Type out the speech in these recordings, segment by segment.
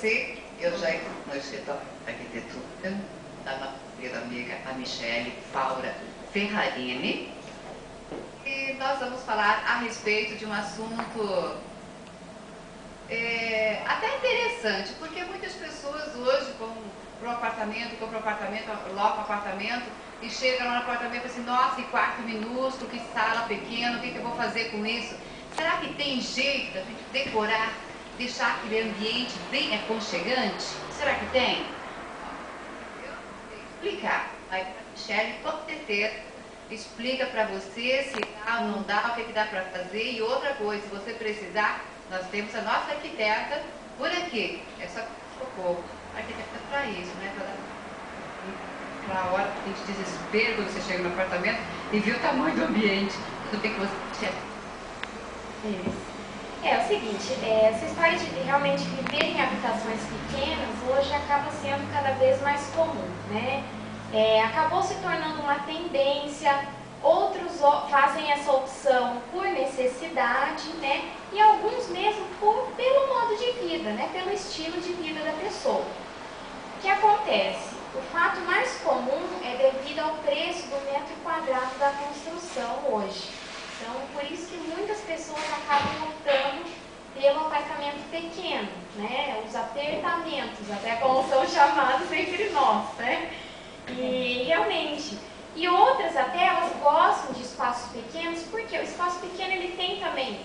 você, eu já entro no escritório de arquitetura da nossa querida amiga, a Michele Paula Ferrarini. E nós vamos falar a respeito de um assunto até interessante, porque muitas pessoas hoje compram um apartamento, locam um apartamento e chegam lá no apartamento e assim, nossa, que quarto minúsculo, que sala pequena, o que eu vou fazer com isso? Será que tem jeito da gente decorar, deixar aquele ambiente bem aconchegante? Será que tem? Eu vou explicar. Aí a Michele, com certeza, explica para você se dá ou não dá, o que dá para fazer. E outra coisa, se você precisar, nós temos a nossa arquiteta por aqui. É só socorro. A arquiteta é para isso, né? Para a hora de desespero, quando você chega no apartamento e vê o tamanho do ambiente. Tudo bem que você... É o seguinte, essa história de realmente viver em habitações pequenas hoje acaba sendo cada vez mais comum, né? Acabou se tornando uma tendência, outros fazem essa opção por necessidade, né? E alguns mesmo pelo modo de vida, né? Pelo estilo de vida da pessoa. O que acontece? O fato mais comum é devido ao preço do metro quadrado da construção hoje. Então, por isso que muitas pessoas acabam optando pelo apartamento pequeno, né? Os apertamentos, até como são chamados entre nós, né? E realmente, e outras até elas gostam de espaços pequenos, porque o espaço pequeno ele tem também,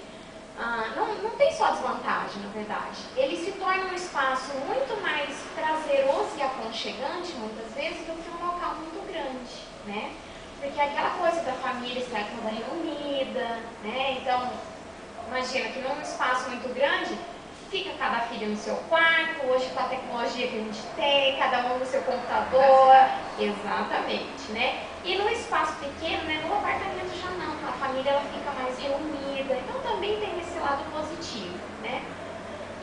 não tem só desvantagem, na verdade. Ele se torna um espaço muito mais prazeroso e aconchegante, muitas vezes, do que um local muito grande, né? Porque aquela coisa da família estar toda reunida, né? Então, imagina que num espaço muito grande, fica cada filho no seu quarto, hoje com a tecnologia que a gente tem, cada um no seu computador, exatamente, né? E no espaço pequeno, né, no apartamento já não, a família ela fica mais reunida, então também tem esse lado positivo, né?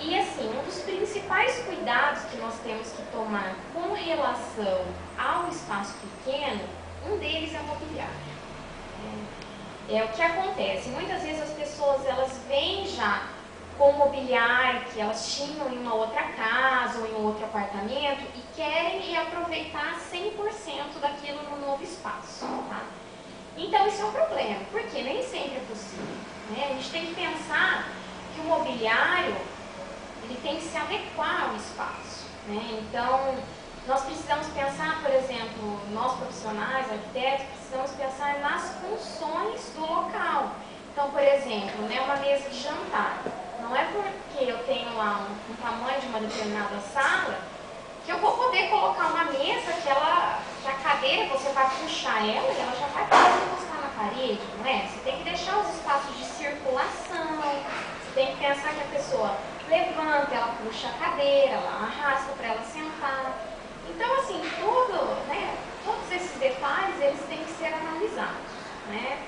E assim, um dos principais cuidados que nós temos que tomar com relação ao espaço pequeno, um deles é o mobiliário. É o que acontece, muitas vezes as pessoas elas vêm já com o mobiliário que elas tinham em uma outra casa ou em um outro apartamento e querem reaproveitar 100% daquilo no novo espaço, tá? Então isso é um problema, porque nem sempre é possível, né? A gente tem que pensar que o mobiliário ele tem que se adequar ao espaço, né? Então nós precisamos pensar, por exemplo, nós profissionais, arquitetos, precisamos pensar nas funções do local. Então, por exemplo, né, uma mesa de jantar. Não é porque eu tenho lá um tamanho de uma determinada sala que eu vou poder colocar uma mesa que a cadeira, você vai puxar ela e ela já vai quase encostar na parede, não é? Você tem que deixar os espaços de circulação, você tem que pensar que a pessoa levanta, ela puxa a cadeira, ela arrasta para ela sentar. Então, assim, todos esses detalhes, eles têm que ser analisados, né?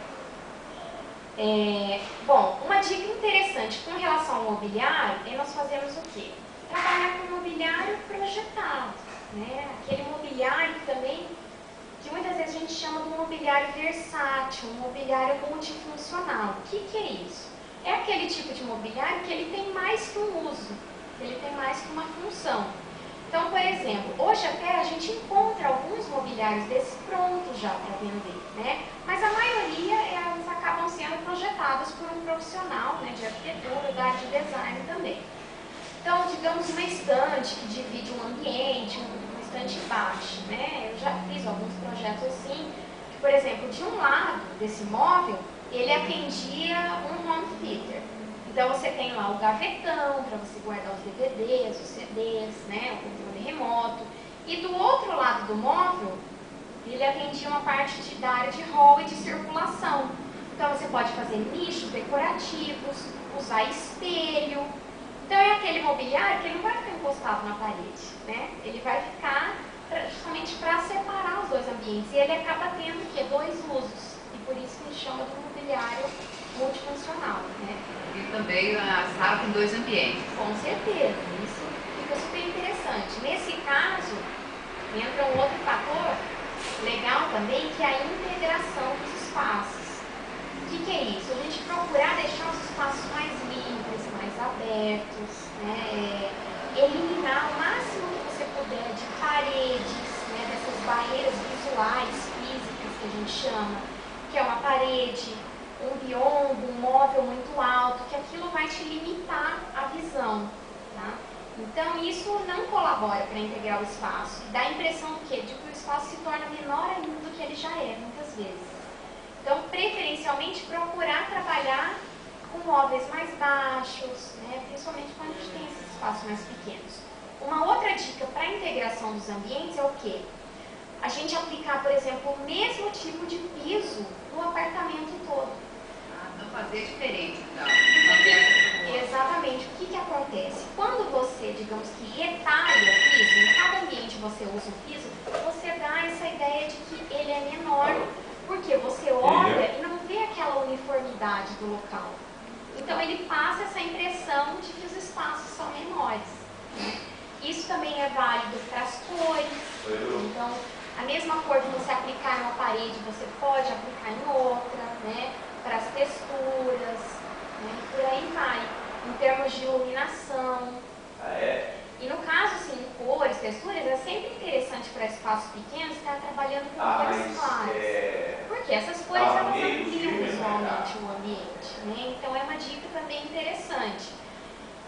Bom, uma dica interessante com relação ao mobiliário é nós fazermos o quê? Trabalhar com mobiliário projetado, né? Aquele mobiliário também, que muitas vezes a gente chama de um mobiliário versátil, um mobiliário multifuncional. O que é isso? É aquele tipo de mobiliário que ele tem mais que um uso, ele tem mais que uma função. Então, por exemplo, hoje até a gente encontra alguns mobiliários desses prontos já para vender, né? Mas a maioria elas acabam sendo projetadas por um profissional, né, de arquitetura, da área de design também. Então, digamos uma estante que divide um ambiente, uma estante baixa, né? Eu já fiz alguns projetos assim, que, por exemplo, de um lado desse móvel, ele atendia um home theater. Então você tem lá o gavetão para você guardar os DVDs, os CDs, né, o controle remoto. E do outro lado do móvel, ele atendia uma parte da área de hall e de circulação. Então você pode fazer nichos decorativos, usar espelho. Então é aquele mobiliário que ele não vai ficar encostado na parede, né? Ele vai ficar justamente para separar os dois ambientes. E ele acaba tendo o quê? Dois usos. E por isso que a gente chama de um mobiliário multifuncional, né? E também a sala com dois ambientes. Com certeza, isso fica super interessante. Nesse caso, entra um outro fator legal também, que é a integração dos espaços. O que é isso? A gente procurar deixar os espaços mais limpos, mais abertos, né? eliminar o máximo que você puder de paredes, né, dessas barreiras visuais, físicas que a gente chama, que é uma parede, um biombo, um móvel muito alto, que aquilo vai te limitar a visão, tá? Então isso não colabora para integrar o espaço, dá a impressão do quê? De que o espaço se torna menor ainda do que ele já é, muitas vezes. Então, preferencialmente, procurar trabalhar com móveis mais baixos, né? Principalmente quando a gente tem esses espaços mais pequenos. Uma outra dica para a integração dos ambientes é o quê? A gente aplicar, por exemplo, o mesmo tipo de piso no apartamento todo. Não fazer diferente, então. Exatamente. O que acontece? Quando você, digamos que retalha o piso, em cada ambiente você usa o piso, você dá essa ideia de que ele é menor, porque você olha e não vê aquela uniformidade do local. Então ele passa essa impressão de que os espaços são menores. Isso também é válido para as cores. Então, a mesma cor que você aplicar numa parede, você pode aplicar em outra, né? Para as texturas, né? E por aí vai. Em termos de iluminação. E no caso, assim, cores, texturas, é sempre interessante para espaços pequenos estar trabalhando com cores claras. Porque essas cores, elas ampliam visualmente o ambiente, né? Então é uma dica também interessante.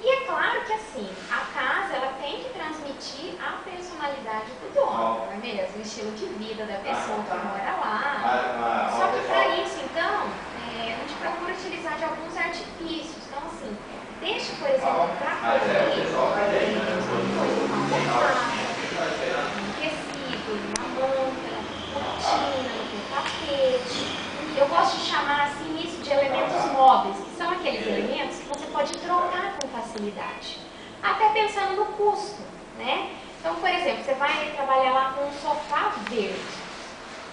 E é claro que, assim, a casa, ela tem que transmitir a personalidade do dono, não é mesmo? O estilo de vida da pessoa que mora lá. Só que para isso, então, a gente procura utilizar de alguns artifícios. Então, assim, deixa, por exemplo, para colorir, um tecido, uma manta, cortina, um tapete. Eu gosto de chamar assim isso de elementos móveis, que são aqueles elementos que você pode trocar com facilidade. Até pensando no custo, né? Então, por exemplo, você vai trabalhar lá com um sofá verde.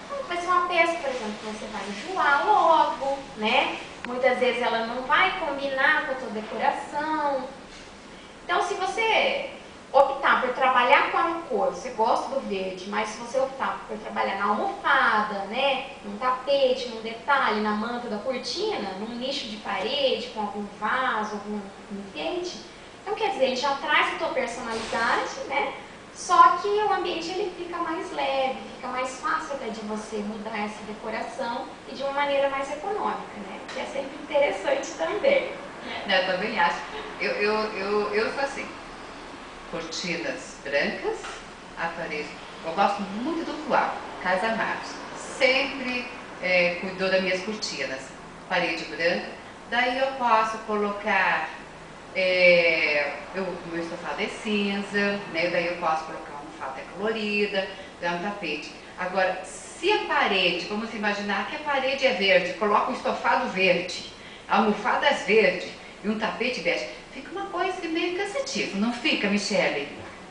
Então, vai ser uma peça, por exemplo, que você vai enjoar logo, né? Muitas vezes ela não vai combinar com a sua decoração. Então, se você optar por trabalhar com a cor, você gosta do verde, mas se você optar por trabalhar na almofada, né, num tapete, num detalhe, na manta da cortina, num nicho de parede, com algum vaso, algum enfeite, então quer dizer, ele já traz a tua personalidade, né, só que o ambiente ele fica mais leve, fica mais fácil até de você mudar essa decoração e de uma maneira mais econômica, né, que é sempre interessante também. Não, eu também acho. Eu sou assim. Cortinas brancas, a parede. Eu gosto muito do Coal, Casa Marcos. Sempre cuidou das minhas cortinas. Parede branca. Daí eu posso colocar, o meu estofado é cinza, né? Daí eu posso colocar uma almofada colorida, dar um tapete. Agora, se a parede, vamos imaginar que a parede é verde, coloca um estofado verde, almofadas verde e um tapete bege, fica uma coisa meio cansativa, não fica, Michele?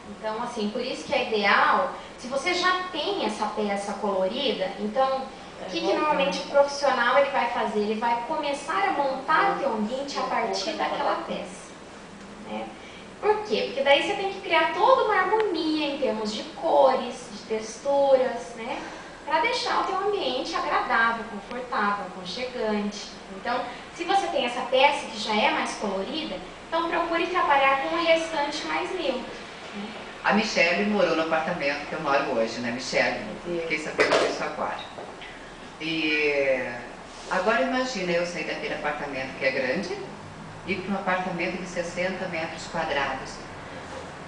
Então, assim, por isso que é ideal, se você já tem essa peça colorida, então, o que normalmente o profissional ele vai fazer? Ele vai começar a montar o teu ambiente a partir daquela peça, né? Por quê? Porque daí você tem que criar toda uma harmonia em termos de cores, de texturas, né? Para deixar o teu ambiente agradável, confortável, aconchegante. Então, se você tem essa peça que já é mais colorida, então procure trabalhar com o restante mais limpo. A Michele morou no apartamento que eu moro hoje, né, Michele? Fiquei sabendo disso agora. E agora imagina eu sair daquele apartamento que é grande e ir para um apartamento de 60 metros quadrados.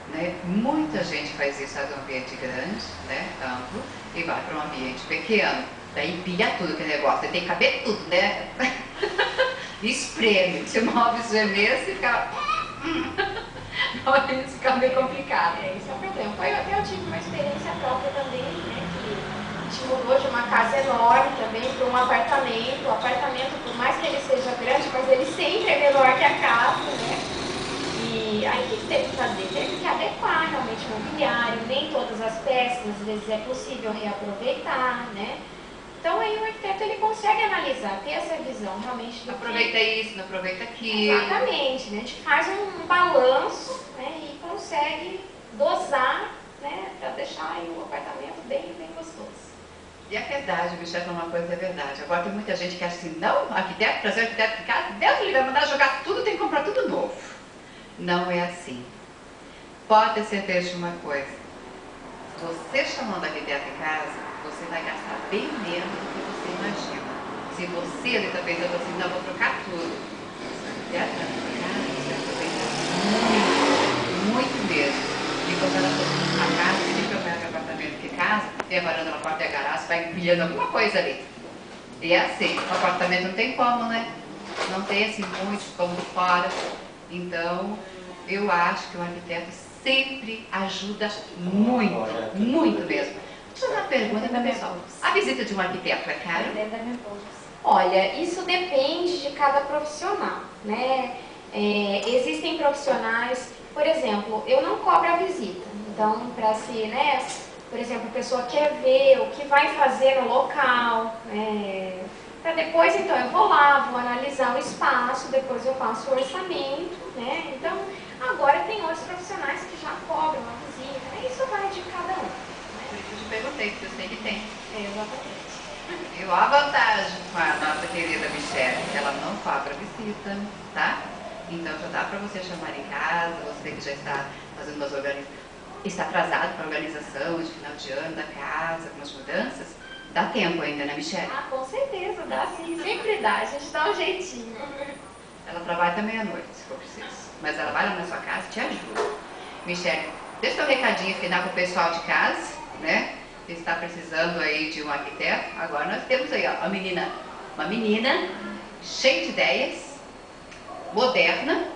Né? Muita gente faz isso, faz um ambiente grande, né, amplo, e vai para um ambiente pequeno. Daí pilha tudo que negócio, tem que caber tudo, né? Espreme, se o móvel tremer, fica... Isso fica meio complicado. Esse é o problema. Eu tive uma experiência própria também, né? Que a gente mudou de uma casa enorme também para um apartamento. O apartamento, por mais que ele seja grande, mas ele sempre é menor que a casa, né? E aí o que teve que fazer? Teve que adequar realmente o mobiliário, nem todas as peças, às vezes é possível reaproveitar, né? Então aí o arquiteto ele consegue analisar, ter essa visão realmente do aproveita isso, não aproveita aquilo. Exatamente, né? A gente faz um balanço, né? E consegue dosar, né? Para deixar aí o apartamento bem, bem gostoso. E é verdade, Michele, uma coisa é verdade. Agora tem muita gente que acha assim, não, arquiteto, trazer arquiteto em casa, Deus me vai mandar jogar tudo, tem que comprar tudo novo. Não é assim. pode ter certeza de uma coisa. Você chamando arquiteto em casa, você vai gastar bem menos do que você imagina. Se você está pensando assim, não, vou trocar tudo. Se a arquiteta está em casa, você vai aproveitar muito mesmo. E quando ela for a casa, sempre é o apartamento que casa, tem a varanda na porta e a garagem, vai empilhando alguma coisa ali. E é assim, o apartamento não tem como, né? Não tem assim muito como fora. Então, eu acho que o arquiteto sempre ajuda muito, muito mesmo. Deixa eu fazer uma pergunta para o pessoal. A visita de um arquiteto é cara? Olha, isso depende de cada profissional, né? Existem profissionais, por exemplo, eu não cobro a visita. Então, para se, né? Por exemplo, a pessoa quer ver o que vai fazer no local, para depois, então, eu vou lá, vou analisar o espaço, depois eu passo o orçamento, né? Então, agora tem outros profissionais que já cobram a visita, né? Isso vai de cada um. Né? Por isso eu te perguntei, porque eu sei que tem. Exatamente. E a vantagem com a nossa querida Michele, ela não cobra visita, tá? Então já dá para você chamar em casa, você que já está fazendo umas está atrasado para a organização de final de ano da casa, com as mudanças, dá tempo ainda, né, Michele? Ah, com certeza, dá sim, sempre dá, a gente dá um jeitinho. Ela trabalha até meia-noite, se for preciso, mas ela vai lá na sua casa e te ajuda. Michele, deixa teu recadinho final para o pessoal de casa, né? Que está precisando aí de um arquiteto. Agora nós temos aí, ó, uma menina cheia de ideias, moderna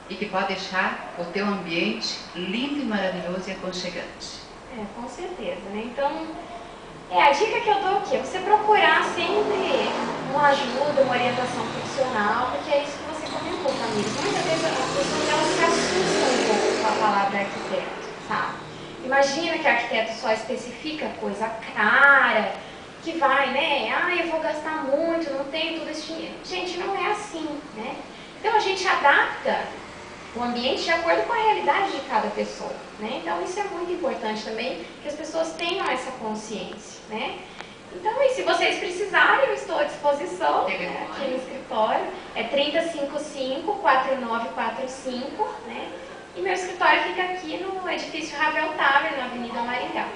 e que pode deixar o teu ambiente lindo e maravilhoso e aconchegante. Com certeza, né? Então, a dica que eu dou aqui é você procurar sempre uma ajuda, uma orientação profissional, porque é isso que você comentou, Camila. Muitas vezes as pessoas elas se assustam um pouco com a palavra arquiteto, sabe? Imagina que arquiteto só especifica coisa cara, que vai, né? Ah, eu vou gastar muito, não tenho todo esse dinheiro. Gente, não é assim, né? Então a gente adapta o ambiente de acordo com a realidade de cada pessoa, né? Então isso é muito importante também, que as pessoas tenham essa consciência, né? Então, e se vocês precisarem, eu estou à disposição, né, aqui no escritório, é 3055-4945, né? E meu escritório fica aqui no edifício Ravel Tower, na Avenida Maringá.